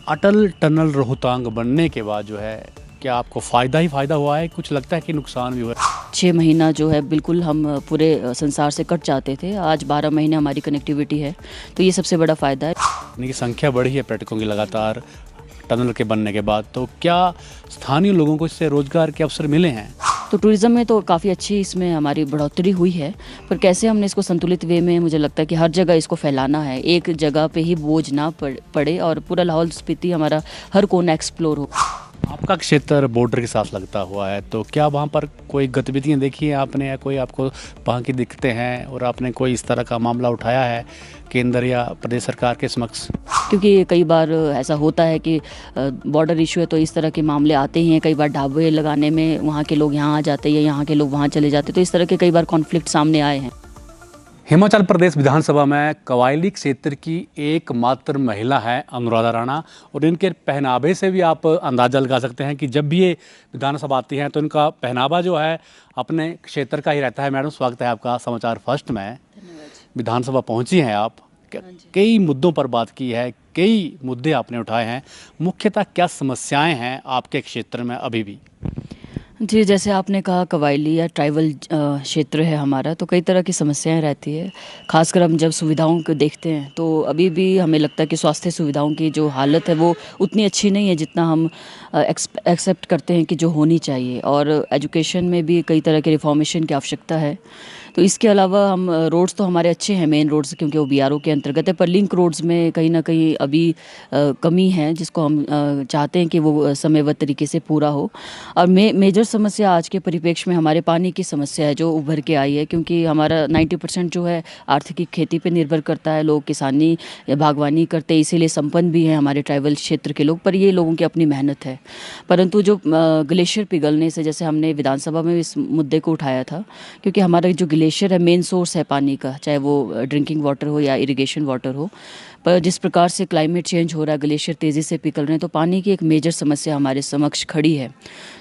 अटल tunnel Rohtang बनने के बाद जो है क्या आपको फ़ायदा ही फ़ायदा हुआ है, कुछ लगता है कि नुकसान भी हुआ है? 6 महीना जो है बिल्कुल हम पूरे संसार से कट जाते थे। आज 12 महीने हमारी कनेक्टिविटी है, तो ये सबसे बड़ा फ़ायदा है। यानी कि संख्या बढ़ी है पर्यटकों की लगातार टनल के बनने के बाद, तो क्या स्थानीय लोगों को इससे रोज़गार के अवसर मिले हैं? तो टूरिज़्म में तो काफ़ी अच्छी इसमें हमारी बढ़ोतरी हुई है, पर कैसे हमने इसको संतुलित वे में, मुझे लगता है कि हर जगह इसको फैलाना है, एक जगह पे ही बोझ ना पड़े और पूरा लाहौल स्पीति हमारा हर कोना एक्सप्लोर हो। आपका क्षेत्र बॉर्डर के साथ लगता हुआ है, तो क्या वहाँ पर कोई गतिविधियाँ देखी हैं आपने या कोई आपको वहाँ की दिक्कतें हैं और आपने कोई इस तरह का मामला उठाया है केंद्र या प्रदेश सरकार के समक्ष? क्योंकि कई बार ऐसा होता है कि बॉर्डर इशू है तो इस तरह के मामले आते ही हैं। कई बार ढाबे लगाने में वहाँ के लोग यहाँ आ जाते हैं या यहाँ के लोग वहाँ चले जाते हैं, तो इस तरह के कई बार कॉन्फ्लिक्ट सामने आए हैं। हिमाचल प्रदेश विधानसभा में कवायली क्षेत्र की एकमात्र महिला है अनुराधा राणा, और इनके पहनावे से भी आप अंदाज़ा लगा सकते हैं कि जब भी ये विधानसभा आती हैं तो इनका पहनावा जो है अपने क्षेत्र का ही रहता है। मैडम, स्वागत है आपका समाचार फर्स्ट में। विधानसभा पहुंची हैं आप, कई मुद्दों पर बात की है, कई मुद्दे आपने उठाए हैं। मुख्यतः क्या समस्याएं हैं आपके क्षेत्र में अभी भी? जी, जैसे आपने कहा कवायली या ट्राइबल क्षेत्र है हमारा, तो कई तरह की समस्याएं रहती है। खासकर हम जब सुविधाओं को देखते हैं तो अभी भी हमें लगता है कि स्वास्थ्य सुविधाओं की जो हालत है वो उतनी अच्छी नहीं है जितना हम एक्सेप्ट करते हैं कि जो होनी चाहिए, और एजुकेशन में भी कई तरह के रिफॉर्मेशन की आवश्यकता है। तो इसके अलावा हम रोड्स तो हमारे अच्छे हैं, मेन रोड्स, क्योंकि वो बीआरओ के अंतर्गत है, पर लिंक रोड्स में कहीं ना कहीं अभी कमी है, जिसको हम चाहते हैं कि वो समयबद्ध तरीके से पूरा हो। और मेजर समस्या आज के परिप्रेक्ष्य में हमारे पानी की समस्या है जो उभर के आई है, क्योंकि हमारा 90% जो है आर्थिक खेती पे निर्भर करता है। लोग किसानी या बागवानी करते हैं, इसीलिए संपन्न भी हैं हमारे ट्राइबल क्षेत्र के लोग, पर ये लोगों की अपनी मेहनत है। परंतु जो ग्लेशियर पिघलने से, जैसे हमने विधानसभा में इस मुद्दे को उठाया था, क्योंकि हमारा जो ग्लेशियर है मेन सोर्स है पानी का, चाहे वो ड्रिंकिंग वाटर हो या इरिगेशन वाटर हो, पर जिस प्रकार से क्लाइमेट चेंज हो रहा है, ग्लेशियर तेज़ी से पिघल रहे हैं, तो पानी की एक मेजर समस्या हमारे समक्ष खड़ी है।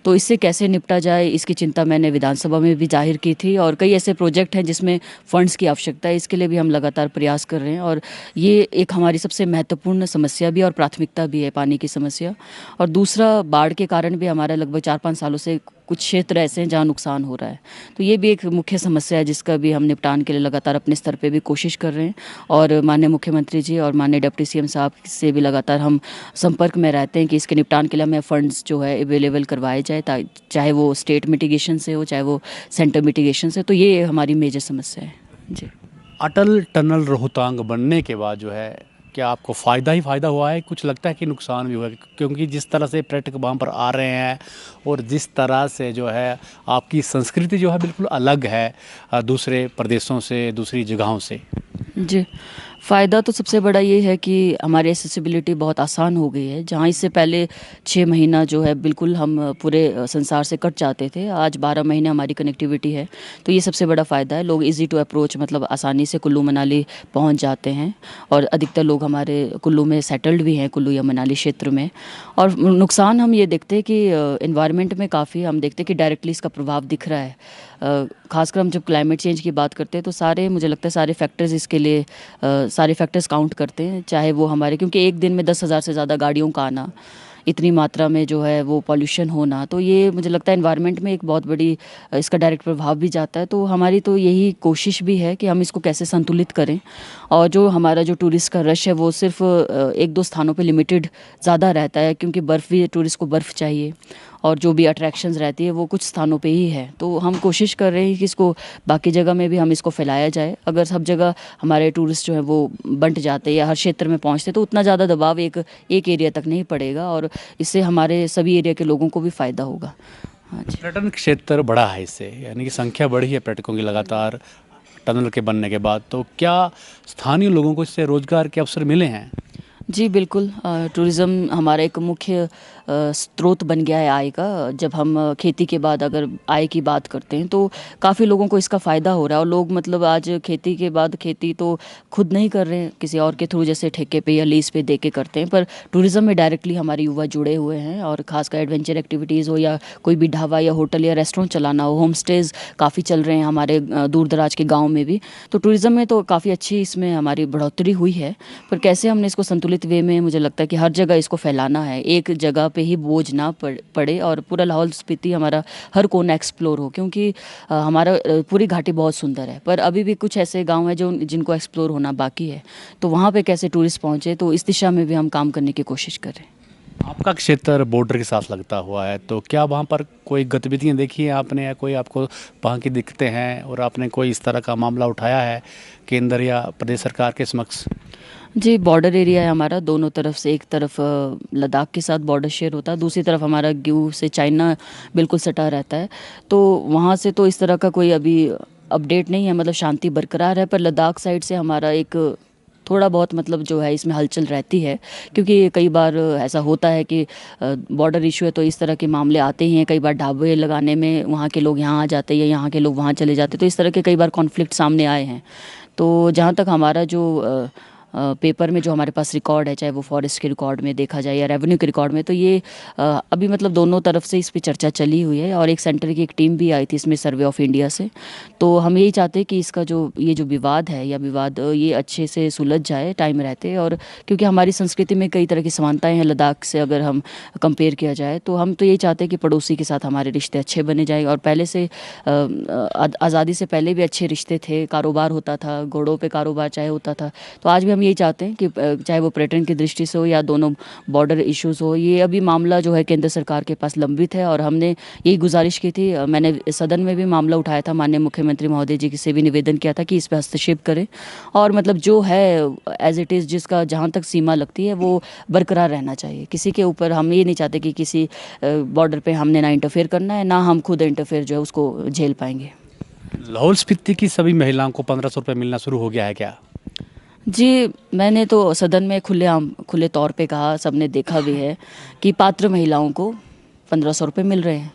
तो इससे कैसे निपटा जाए, इसकी चिंता मैंने विधानसभा में भी जाहिर की थी, और कई ऐसे प्रोजेक्ट हैं जिसमें फंड्स की आवश्यकता है। इसके लिए भी हम लगातार प्रयास कर रहे हैं, और ये एक हमारी सबसे महत्वपूर्ण समस्या भी और प्राथमिकता भी है, पानी की समस्या। और दूसरा, बाढ़ के कारण भी हमारा लगभग 4-5 सालों से कुछ क्षेत्र ऐसे हैं जहाँ नुकसान हो रहा है, तो ये भी एक मुख्य समस्या है जिसका भी हम निपटान के लिए लगातार अपने स्तर पे भी कोशिश कर रहे हैं। और माननीय मुख्यमंत्री जी और माननीय डिप्टी सीएम साहब से भी लगातार हम संपर्क में रहते हैं कि इसके निपटान के लिए हमें फंड्स जो है अवेलेबल करवाए जाए, चाहे वो स्टेट मिटिगेशन से हो, चाहे वो सेंटर मिटिगेशन से। तो ये हमारी मेजर समस्या है जी। अटल टनल रोहतांग बनने के बाद जो है क्या आपको फ़ायदा ही फ़ायदा हुआ है, कुछ लगता है कि नुकसान भी हुआ है? क्योंकि जिस तरह से पर्यटक वहाँ पर आ रहे हैं और जिस तरह से जो है आपकी संस्कृति जो है बिल्कुल अलग है दूसरे प्रदेशों से, दूसरी जगहों से। जी, फ़ायदा तो सबसे बड़ा ये है कि हमारी एक्सेसिबिलिटी बहुत आसान हो गई है। जहाँ इससे पहले 6 महीना जो है बिल्कुल हम पूरे संसार से कट जाते थे, आज 12 महीने हमारी कनेक्टिविटी है, तो ये सबसे बड़ा फ़ायदा है। लोग ईज़ी टू अप्रोच, मतलब आसानी से कुल्लू मनाली पहुँच जाते हैं, और अधिकतर लोग हमारे कुल्लू में सेटल्ड भी हैं, कुल्लू या मनाली क्षेत्र में। और नुकसान हम ये देखते हैं कि एनवायरनमेंट में काफ़ी हम देखते हैं कि डायरेक्टली इसका प्रभाव दिख रहा है। खासकर हम जब क्लाइमेट चेंज की बात करते हैं तो सारे, मुझे लगता है सारे फैक्टर्स इसके लिए सारे फैक्टर्स काउंट करते हैं, चाहे वो हमारे, क्योंकि एक दिन में 10,000 से ज़्यादा गाड़ियों का आना, इतनी मात्रा में जो है वो पॉल्यूशन होना, तो ये मुझे लगता है एनवायरनमेंट में एक बहुत बड़ी इसका डायरेक्ट प्रभाव भी जाता है। तो हमारी तो यही कोशिश भी है कि हम इसको कैसे संतुलित करें, और जो हमारा जो टूरिस्ट का रश है वो सिर्फ 1-2 स्थानों पे लिमिटेड ज़्यादा रहता है, क्योंकि बर्फ़ भी, टूरिस्ट को बर्फ़ चाहिए, और जो भी अट्रैक्शंस रहती है वो कुछ स्थानों पे ही है। तो हम कोशिश कर रहे हैं कि इसको बाकी जगह में भी हम इसको फैलाया जाए। अगर सब जगह हमारे टूरिस्ट जो है वो बंट जाते या हर क्षेत्र में पहुंचते तो उतना ज़्यादा दबाव एक एरिया तक नहीं पड़ेगा, और इससे हमारे सभी एरिया के लोगों को भी फ़ायदा होगा। हाँ जी। पर्यटन क्षेत्र बढ़ा है इससे, यानी कि संख्या बढ़ी है पर्यटकों की लगातार टनल के बनने के बाद, तो क्या स्थानीय लोगों को इससे रोज़गार के अवसर मिले हैं? जी बिल्कुल, टूरिज़्म हमारा एक मुख्य स्रोत बन गया है आय का। जब हम खेती के बाद अगर आय की बात करते हैं तो काफ़ी लोगों को इसका फ़ायदा हो रहा है, और लोग मतलब आज खेती के बाद खेती तो खुद नहीं कर रहे हैं, किसी और के थ्रू जैसे ठेके पे या लीज़ पे दे के करते हैं, पर टूरिज़्म में डायरेक्टली हमारे युवा जुड़े हुए हैं। और ख़ासकर एडवेंचर एक्टिविटीज़ हो या कोई भी ढाबा या होटल या रेस्टोरेंट चलाना हो, होम स्टेज़ काफ़ी चल रहे हैं हमारे दूर दराज के गाँव में भी। तो टूरिज़्म में तो काफ़ी अच्छी इसमें हमारी बढ़ोतरी हुई है, पर कैसे हमने इसको संतुलित संतुलित वे में मुझे लगता है कि हर जगह इसको फैलाना है, एक जगह पे ही बोझ ना पड़े और पूरा लाहौल स्पीति हमारा हर कोना एक्सप्लोर हो, क्योंकि हमारा पूरी घाटी बहुत सुंदर है पर अभी भी कुछ ऐसे गांव हैं जो जिनको एक्सप्लोर होना बाकी है। तो वहाँ पे कैसे टूरिस्ट पहुँचे, तो इस दिशा में भी हम काम करने की कोशिश कर रहे हैं। आपका क्षेत्र बॉर्डर के साथ लगता हुआ है, तो क्या वहाँ पर कोई गतिविधियाँ देखी हैं आपने, या कोई आपको वहाँ की दिक्कतें हैं और आपने कोई इस तरह का मामला उठाया है केंद्र या प्रदेश सरकार के समक्ष? जी, बॉर्डर एरिया है हमारा, दोनों तरफ से, एक तरफ लद्दाख के साथ बॉर्डर शेयर होता है, दूसरी तरफ हमारा ग्यू से चाइना बिल्कुल सटा रहता है। तो वहाँ से तो इस तरह का कोई अभी अपडेट नहीं है, मतलब शांति बरकरार है। पर लद्दाख साइड से हमारा एक थोड़ा बहुत मतलब जो है इसमें हलचल रहती है, क्योंकि कई बार ऐसा होता है कि बॉर्डर इशू है तो इस तरह के मामले आते ही हैं। कई बार ढाबे लगाने में वहाँ के लोग यहाँ आ जाते हैं या यहाँ के लोग वहाँ चले जाते हैं, तो इस तरह के कई बार कॉन्फ्लिक्ट सामने आए हैं। तो जहाँ तक हमारा जो पेपर में जो हमारे पास रिकॉर्ड है, चाहे वो फॉरेस्ट के रिकॉर्ड में देखा जाए या रेवेन्यू के रिकॉर्ड में, तो ये अभी मतलब दोनों तरफ से इस पे चर्चा चली हुई है और एक सेंटर की एक टीम भी आई थी इसमें, सर्वे ऑफ इंडिया से। तो हम यही चाहते हैं कि इसका जो ये जो विवाद है या विवाद ये अच्छे से सुलझ जाए टाइम रहते, और क्योंकि हमारी संस्कृति में कई तरह की समानताएं हैं लद्दाख से अगर हम कंपेयर किया जाए, तो हम तो यही चाहते हैं कि पड़ोसी के साथ हमारे रिश्ते अच्छे बने जाए। और पहले से आज़ादी से पहले भी अच्छे रिश्ते थे, कारोबार होता था, घोड़ों पे कारोबार चाहे होता था। तो आज भी हम यही चाहते हैं कि चाहे वो पर्यटन की दृष्टि से हो या दोनों बॉर्डर इश्यूज हो, ये अभी मामला जो है केंद्र सरकार के पास लंबित है। और हमने यही गुजारिश की थी, मैंने सदन में भी मामला उठाया था, माननीय मुख्यमंत्री महोदय जी से भी निवेदन किया था कि इस पर हस्तक्षेप करें और मतलब जो है एज इट इज़, जिसका जहाँ तक सीमा लगती है वो बरकरार रहना चाहिए। किसी के ऊपर हम ये नहीं चाहते कि किसी बॉर्डर पे हमने ना इंटरफेयर करना है, ना हम खुद इंटरफेयर जो है उसको झेल पाएंगे। लाहौल स्पीति की सभी महिलाओं को 1500 रुपये मिलना शुरू हो गया है क्या? जी, मैंने तो सदन में खुले तौर पे कहा, सबने देखा भी है कि पात्र महिलाओं को 1500 रुपये मिल रहे हैं।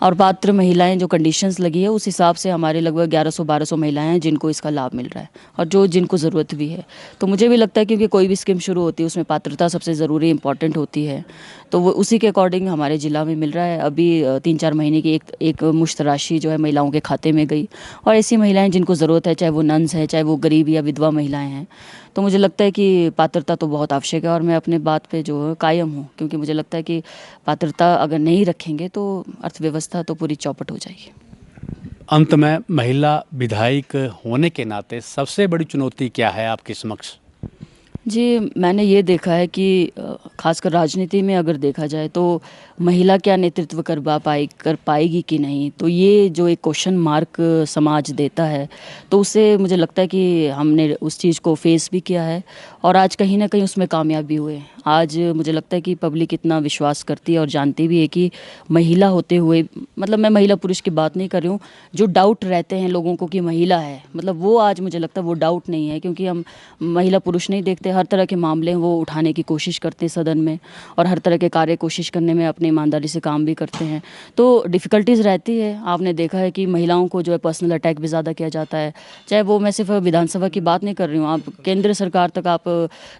और पात्र महिलाएं जो कंडीशंस लगी है उस हिसाब से हमारे लगभग 1100-1200 महिलाएं हैं जिनको इसका लाभ मिल रहा है और जो जिनको ज़रूरत भी है। तो मुझे भी लगता है क्योंकि कोई भी स्कीम शुरू होती है उसमें पात्रता सबसे ज़रूरी इंपॉर्टेंट होती है, तो वो उसी के अकॉर्डिंग हमारे ज़िला में मिल रहा है। अभी 3-4 महीने की एक मुश्त राशि जो है महिलाओं के खाते में गई, और ऐसी महिलाएं जिनको ज़रूरत है, चाहे वो नन्स हैं, चाहे वो गरीब या विधवा महिलाएं हैं। तो मुझे लगता है कि पात्रता तो बहुत आवश्यक है और मैं अपने बात पे जो है कायम हूँ, क्योंकि मुझे लगता है कि पात्रता अगर नहीं रखेंगे तो अर्थव्यवस्था तो पूरी चौपट हो जाएगी। अंत में, महिला विधायक होने के नाते सबसे बड़ी चुनौती क्या है आपके समक्ष? जी, मैंने ये देखा है कि खासकर राजनीति में अगर देखा जाए तो महिला क्या नेतृत्व कर पाएगी कि नहीं, तो ये जो एक क्वेश्चन मार्क समाज देता है, तो उससे मुझे लगता है कि हमने उस चीज़ को फेस भी किया है और आज कहीं ना कहीं उसमें कामयाब भी हुए। आज मुझे लगता है कि पब्लिक इतना विश्वास करती है और जानती भी है कि महिला होते हुए, मतलब मैं महिला पुरुष की बात नहीं कर रही हूँ, जो डाउट रहते हैं लोगों को कि महिला है, मतलब वो आज मुझे लगता है वो डाउट नहीं है, क्योंकि हम महिला पुरुष नहीं देखते, हर तरह के मामले हैं वो उठाने की कोशिश करते हैं सदन में और हर तरह के कार्य कोशिश करने में अपनी ईमानदारी से काम भी करते हैं। तो डिफ़िकल्टीज़ रहती है, आपने देखा है कि महिलाओं को जो है पर्सनल अटैक भी ज़्यादा किया जाता है, चाहे वो, मैं सिर्फ विधानसभा की बात नहीं कर रही हूँ, आप केंद्र सरकार तक आप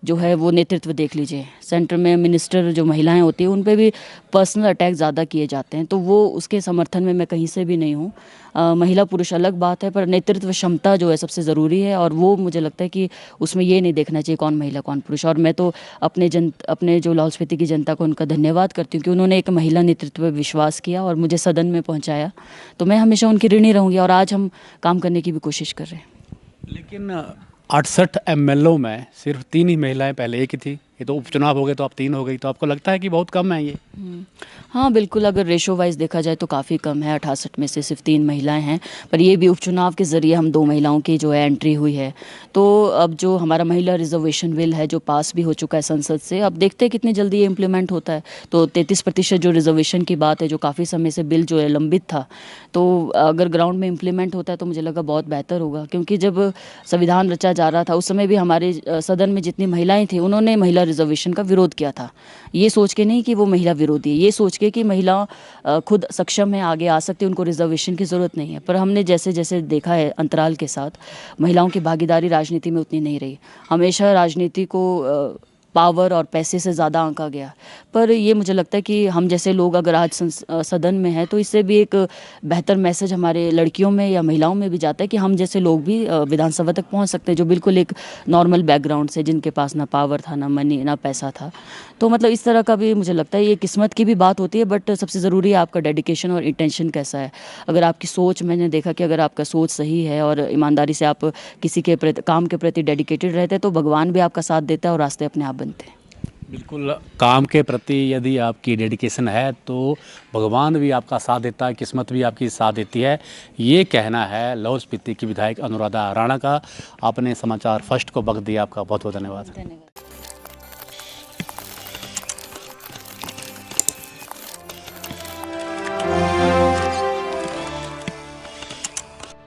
जो है वो नेतृत्व देख लीजिए, सेंटर में मिनिस्टर जो महिलाएं होती हैं उन पे भी पर्सनल अटैक ज़्यादा किए जाते हैं। तो वो उसके समर्थन में मैं कहीं से भी नहीं हूँ। महिला पुरुष अलग बात है, पर नेतृत्व क्षमता जो है सबसे ज़रूरी है और वो मुझे लगता है कि उसमें ये नहीं देखना चाहिए कौन महिला कौन पुरुष। और मैं तो अपने जो लाहौल स्पीति की जनता को उनका धन्यवाद करती हूँ कि उन्होंने एक महिला नेतृत्व पे विश्वास किया और मुझे सदन में पहुँचाया, तो मैं हमेशा उनकी ऋणी रहूँगी और आज हम काम करने की भी कोशिश कर रहे हैं। लेकिन 68 एमएलओ में सिर्फ 3 ही महिलाएं, पहले एक ही थी, ये तो उपचुनाव हो गए तो अब 3 हो गई, तो आपको लगता है कि बहुत कम है ये? हाँ बिल्कुल, अगर रेशो वाइज देखा जाए तो काफ़ी कम है, 68 में से सिर्फ 3 महिलाएं हैं, पर ये भी उपचुनाव के ज़रिए हम 2 महिलाओं की जो है एंट्री हुई है। तो अब जो हमारा महिला रिजर्वेशन बिल है जो पास भी हो चुका है संसद से, अब देखते हैं कितनी जल्दी ये इम्प्लीमेंट होता है। तो 33% जो रिजर्वेशन की बात है, जो काफ़ी समय से बिल जो है लंबित था, तो अगर ग्राउंड में इम्प्लीमेंट होता है तो मुझे लगा बहुत बेहतर होगा, क्योंकि जब संविधान रचा जा रहा था उस समय भी हमारे सदन में जितनी महिलाएं थी उन्होंने महिला रिजर्वेशन का विरोध किया था, ये सोच के नहीं कि वो महिला विरोधी है, ये सोच के कि महिला खुद सक्षम है, आगे आ सकती है, उनको रिजर्वेशन की ज़रूरत नहीं है। पर हमने जैसे जैसे देखा है अंतराल के साथ, महिलाओं की भागीदारी राजनीति में उतनी नहीं रही। हमेशा राजनीति को पावर और पैसे से ज़्यादा आंका गया। पर ये मुझे लगता है कि हम जैसे लोग अगर आज सदन में हैं तो इससे भी एक बेहतर मैसेज हमारे लड़कियों में या महिलाओं में भी जाता है कि हम जैसे लोग भी विधानसभा तक पहुंच सकते हैं, जो बिल्कुल एक नॉर्मल बैकग्राउंड से, जिनके पास ना पावर था, ना मनी, ना पैसा था। तो मतलब इस तरह का भी मुझे लगता है ये किस्मत की भी बात होती है, बट सबसे ज़रूरी है आपका डेडिकेशन और इंटेंशन कैसा है। अगर आपकी सोच, मैंने देखा कि अगर आपका सोच सही है और ईमानदारी से आप किसी के प्रति, काम के प्रति डेडिकेटेड रहते हैं, तो भगवान भी आपका साथ देता है और रास्ते अपने आप बनते हैं। बिल्कुल, काम के प्रति यदि आपकी डेडिकेशन है तो भगवान भी आपका साथ देता है, किस्मत भी आपकी साथ देती है। ये कहना है लाहौल स्पीति की विधायक अनुराधा राणा का। आपने समाचार फर्स्ट को वक्त दिया, आपका बहुत बहुत धन्यवाद। धन्यवाद।